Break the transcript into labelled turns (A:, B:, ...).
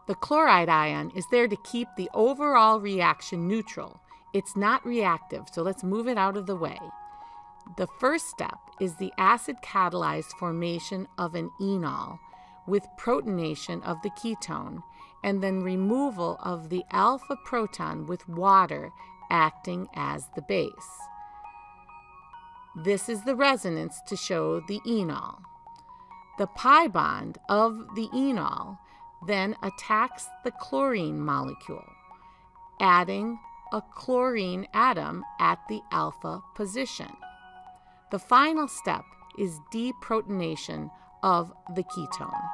A: The chloride ion is there to keep the overall reaction neutral. It's not reactive, so let's move it out of the way. The first step is the acid-catalyzed formation of an enol with protonation of the ketone, and then removal of the alpha-proton with water acting as the base. This is the resonance to show the enol. The pi bond of the enol then attacks the chlorine molecule, adding a chlorine atom at the alpha position. The final step is deprotonation of the ketone.